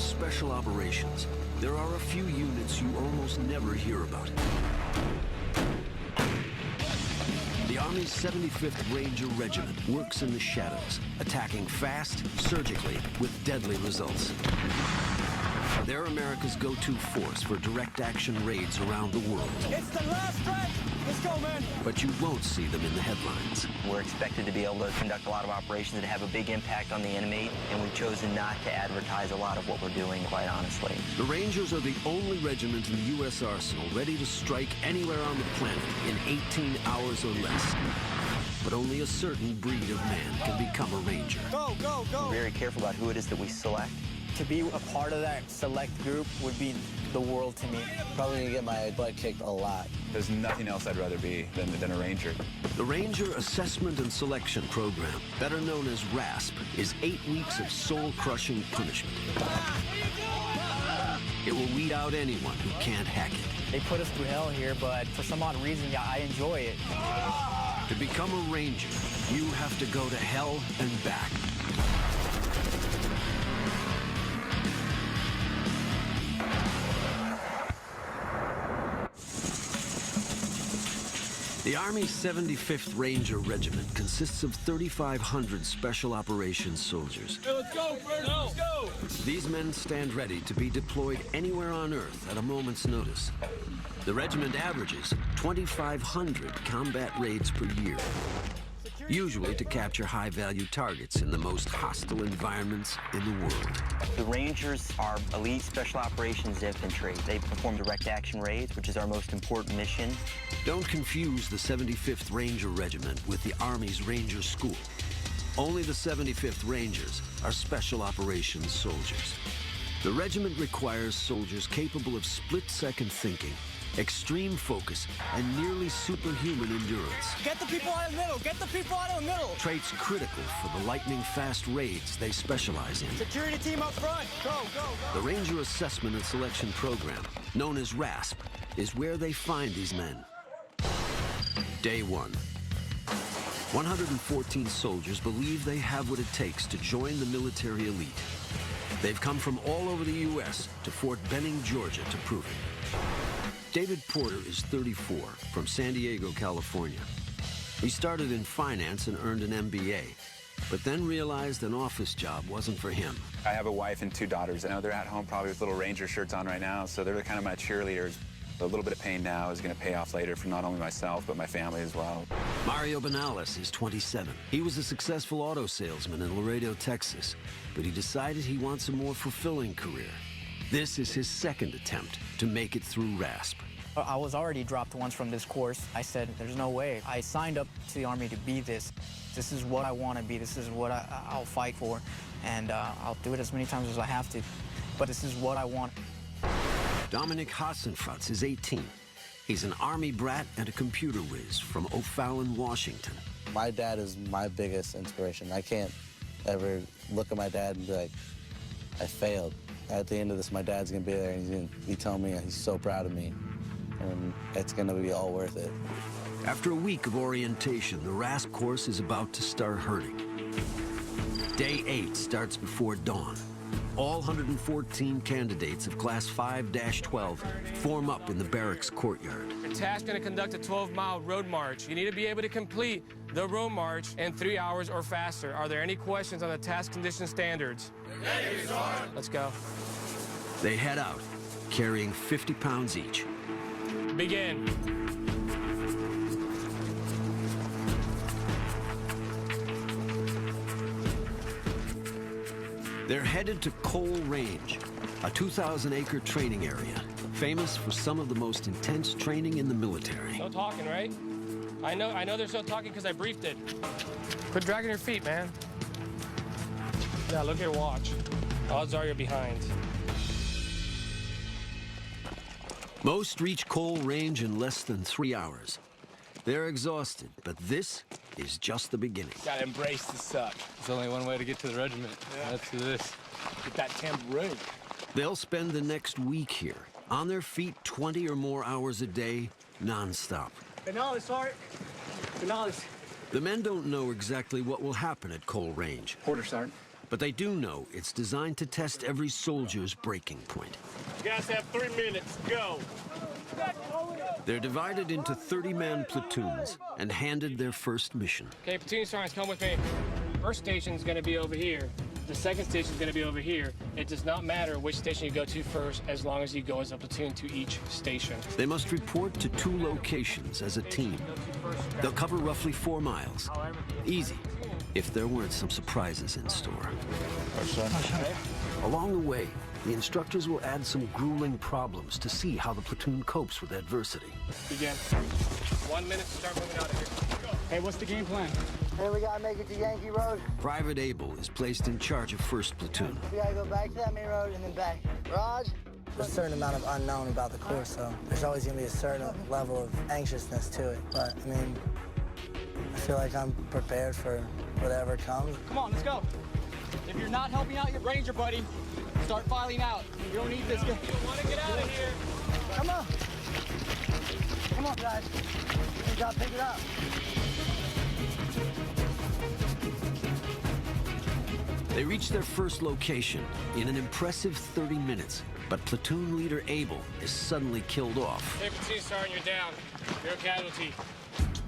of special operations, there are a few units you almost never hear about. The Army's 75th Ranger Regiment works in the shadows, attacking fast, surgically, with deadly results. They're America's go-to force for direct action raids around the world. It's the last stretch! Let's go, man! But you won't see them in the headlines. We're expected to be able to conduct a lot of operations that have a big impact on the enemy, and we've chosen not to advertise a lot of what we're doing, quite honestly. The Rangers are the only regiment in the U.S. arsenal ready to strike anywhere on the planet in 18 hours or less. But only a certain breed of man can become a Ranger. Go, go, go! We're very careful about who it is that we select. To be a part of that select group would be the world to me. Probably gonna get my butt kicked a lot. There's nothing else I'd rather be than a Ranger. The Ranger Assessment and Selection Program, better known as RASP, is 8 weeks of soul-crushing punishment. It will weed out anyone who can't hack it. They put us through hell here, but for some odd reason, yeah, I enjoy it. To become a Ranger, you have to go to hell and back. The Army's 75th Ranger Regiment consists of 3,500 Special Operations soldiers. Hey, let's go, first, let's go! These men stand ready to be deployed anywhere on Earth at a moment's notice. The regiment averages 2,500 combat raids per year, usually to capture high-value targets in the most hostile environments in the world. The Rangers are elite special operations infantry. They perform direct action raids, which is our most important mission. Don't confuse the 75th Ranger Regiment with the Army's Ranger School. Only the 75th Rangers are special operations soldiers. The regiment requires soldiers capable of split-second thinking, extreme focus, and nearly superhuman endurance. Get the people out of the middle! Get the people out of the middle! Traits critical for the lightning-fast raids they specialize in. Security team up front! Go, go, go! The Ranger Assessment and Selection Program, known as RASP, is where they find these men. Day 1. 114 soldiers believe they have what it takes to join the military elite. They've come from all over the U.S. to Fort Benning, Georgia, to prove it. David Porter is 34, from San Diego, California. He started in finance and earned an MBA, but then realized an office job wasn't for him. I have a wife and 2 daughters. I know they're at home probably with little Ranger shirts on right now, so they're kind of my cheerleaders. A little bit of pain now is going to pay off later for not only myself, but my family as well. Mario Benales is 27. He was a successful auto salesman in Laredo, Texas, but he decided he wants a more fulfilling career. This is his second attempt to make it through RASP. I was already dropped once from this course. I said, there's no way. I signed up to the Army to be this. This is what I want to be. This is what I'll fight for. And I'll do it as many times as I have to. But this is what I want. Dominic Hassenfratz is 18. He's an Army brat and a computer whiz from O'Fallon, Washington. My dad is my biggest inspiration. I can't ever look at my dad and be like, I failed. At the end of this, my dad's gonna be there and he's gonna be telling me he's so proud of me. And it's gonna be all worth it. After a week of orientation, the RASP course is about to start hurting. Day 8 starts before dawn. All 114 candidates of Class 5-12 form up in the barracks courtyard. Your task is to conduct a 12-mile road march. You need to be able to complete the road march in 3 hours or faster. Are there any questions on the task condition standards? Yes, sir. Let's go. They head out, carrying 50 pounds each. Begin. They're headed to Cole Range, a 2,000-acre training area, famous for some of the most intense training in the military. No talking, right? I know there's no talking because I briefed it. Quit dragging your feet, man. Yeah, look at your watch. Odds are you're behind. Most reach Cole Range in less than 3 hours. They're exhausted, but this is just the beginning. Gotta embrace the suck. There's only one way to get to the regiment. Yeah. That's this. Get that tambourine. They'll spend the next week here, on their feet 20 or more hours a day, non-stop. Benales, Sergeant. Benales. The men don't know exactly what will happen at Cole Range. Porter, Sergeant. But they do know it's designed to test every soldier's breaking point. You guys have 3 minutes. Go. They're divided into 30-man platoons and handed their first mission. Okay, platoon sergeants, come with me. First station is going to be over here. The second station is going to be over here. It does not matter which station you go to first, as long as you go as a platoon to each station. They must report to 2 locations as a team. They'll cover roughly 4 miles. Easy, if there weren't some surprises in store. Along the way, the instructors will add some grueling problems to see how the platoon copes with adversity. Begin. 1 minute to start moving out of here. Hey, what's the game plan? Hey, we gotta make it to Yankee Road. Private Abel is placed in charge of 1st Platoon. We gotta go back to that main road and then back. Raj? There's a certain amount of unknown about the course, so there's always gonna be a certain level of anxiousness to it. But, I mean, I feel like I'm prepared for whatever comes. Come on, let's go. If you're not helping out your ranger buddy, start filing out. You don't need this guy. You want to get out of here? Come on. Come on, guys. We gotta pick it up. They reach their first location in an impressive 30 minutes, but platoon leader Abel is suddenly killed off. Hey, platoon sergeant, you're down. You're a casualty.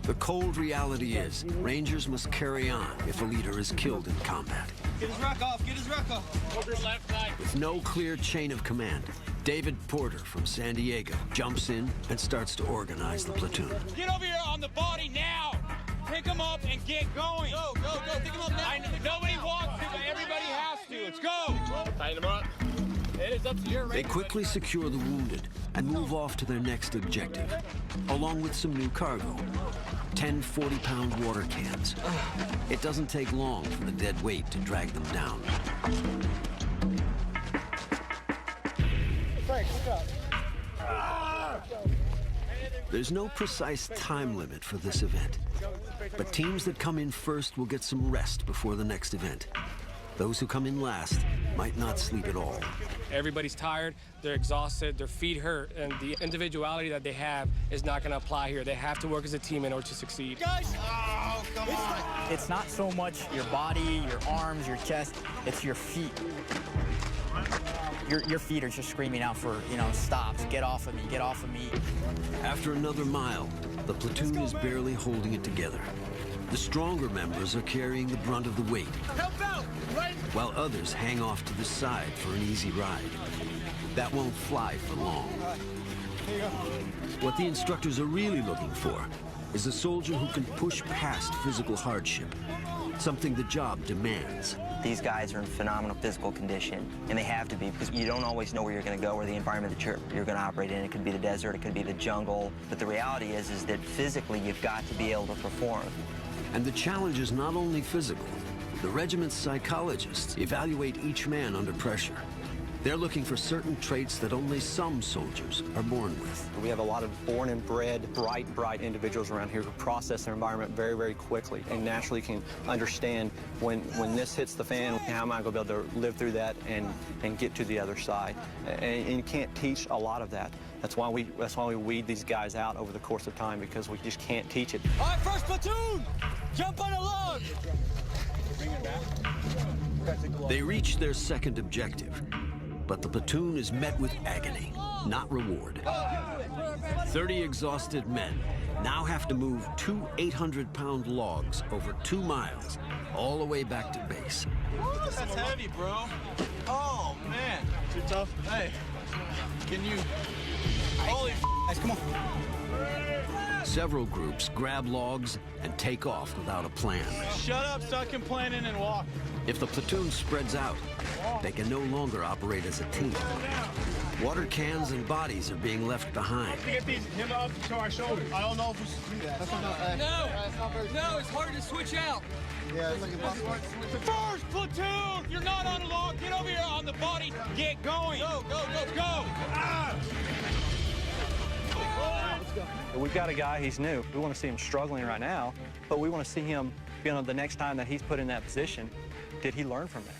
The cold reality is, Rangers must carry on if a leader is killed in combat. Get his ruck off, get his ruck off. Over left side. With no clear chain of command, David Porter from San Diego jumps in and starts to organize the platoon. Get over here on the body now. Pick him up and get going. Go, go, go. Pick him up now. Nobody wants to, but everybody has to. Let's go. Tighten them up. It is up to your They quickly secure the wounded and move off to their next objective, along with some new cargo. 10 40-pound water cans. It doesn't take long for the dead weight to drag them down. Frank, look up. There's no precise time limit for this event, but teams that come in first will get some rest before the next event. Those who come in last might not sleep at all. Everybody's tired, they're exhausted, their feet hurt, and the individuality that they have is not going to apply here. They have to work as a team in order to succeed. Guys! Oh, come on. It's not so much your body, your arms, your chest, it's your feet. Your feet are just screaming out for, stops, get off of me, get off of me. After another mile, the platoon is barely holding it together. The stronger members are carrying the brunt of the weight, Help out! Right! while others hang off to the side for an easy ride. That won't fly for long. What the instructors are really looking for is a soldier who can push past physical hardship, something the job demands. These guys are in phenomenal physical condition, and they have to be, because you don't always know where you're going to go or the environment that you're going to operate in. It could be the desert, it could be the jungle, but the reality is that physically you've got to be able to perform. And the challenge is not only physical. The regiment's psychologists evaluate each man under pressure. They're looking for certain traits that only some soldiers are born with. We have a lot of born and bred, bright individuals around here who process their environment very, very quickly and naturally can understand when this hits the fan, how am I going to be able to live through that and get to the other side. And you can't teach a lot of that. That's why we weed these guys out over the course of time, because we just can't teach it. All right, first platoon! Jump on a log! They reach their second objective, but the platoon is met with agony, not reward. 30 exhausted men now have to move 2 800-pound logs over 2 miles, all the way back to base. That's heavy, bro. Oh, man. Too tough? Hey, can you... Holy guys, come on. Several groups grab logs and take off without a plan. Shut up, stop complaining, and walk. If the platoon spreads out, they can no longer operate as a team. Water cans and bodies are being left behind. Get him up to our shoulders. I don't know if we should do that. No, it's hard to switch out. Yeah, it's like impossible. First platoon, you're not on a log. Get over here on the body. Get going. Go, go, go, go. Ah! We've got a guy, he's new. We want to see him struggling right now, but we want to see him, the next time that he's put in that position, did he learn from that?